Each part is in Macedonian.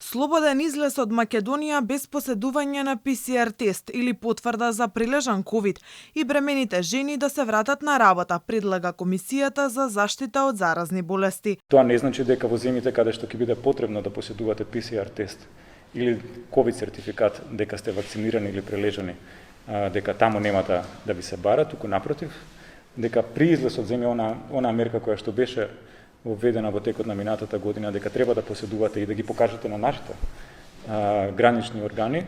Слободен излез од Македонија без поседување на ПСР тест или потврда за прилежан ковид и бремените жени да се вратат на работа, предлага Комисијата за заштита од заразни болести. Тоа не значи дека во земјите каде што ќе биде потребно да поседувате ПСР тест или ковид сертификат дека сте вакцинирани или прилежани, дека таму нема да ви се бара, туку напротив, дека при излез од земја она мерка која што беше введена во текот на минатата година, дека треба да поседувате и да ги покажете на нашите гранични органи,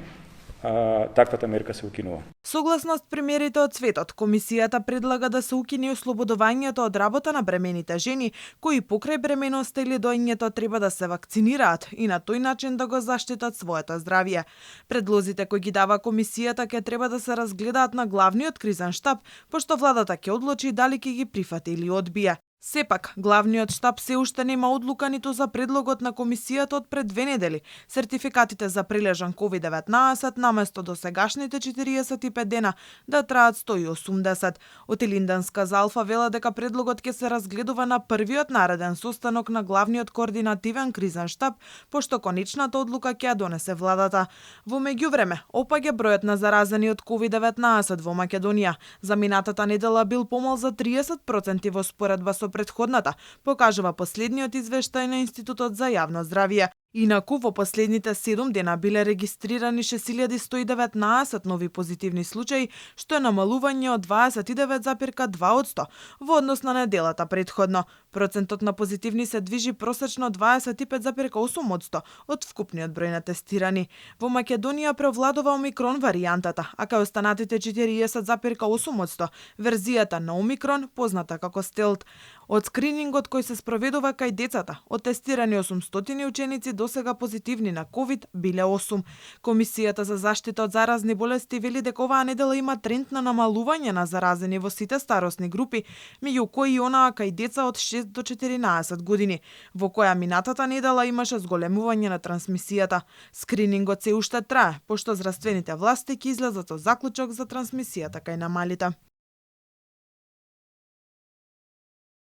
таквата мерка се укинува. Согласно премиерите од светот, Комисијата предлага да се укине ослободувањето од работа на бремените жени, кои покрај бременоста или доењето треба да се вакцинираат и на тој начин да го заштитат своето здравје. Предлозите кои ги дава Комисијата ќе треба да се разгледаат на главниот кризен штаб, пошто владата ќе одлучи дали ќе ги прифати или одбие. Сепак, главниот штаб се уште нема одлука ниту за предлогот на Комисијата од пред 2 недели. Сертификатите за прилежан COVID-19 наместо до сегашните 45 дена да траат 180. Од Илинденска за Алфа вела дека предлогот ќе се разгледува на првиот нареден состанок на главниот координативен кризен штаб, пошто конечната одлука ќе ја донесе владата. Во меѓувреме, опаѓа бројот на заразени од COVID-19 во Македонија. За минатата недела бил помал за 30% во споредба со претходната, покажува последниот извештај на Институтот за јавно здравје. Инаку, во последните 7 дена биле регистрирани 6119 нови позитивни случаи, што е намалување од 29,2% во однос на неделата претходно. Процентот на позитивни се движи просечно 25,8% од вкупниот број на тестирани. Во Македонија превладува омикрон варијантата, а кај останатите 40,8% верзијата на омикрон, позната како стелт. Од скринингот кој се спроведува кај децата, од тестирани 800 ученици досега позитивни на ковид биле 8. Комисијата за заштита од заразни болести вели дека оваа недела има тренд на намалување на заразени во сите старосни групи, меѓу кои и онаа кај деца од 6 до 14 години, во која минатата недела имаше зголемување на трансмисијата. Скринингот се уште трае, пошто здравствените власти ќе излезат со заклучок за трансмисијата кај намалите.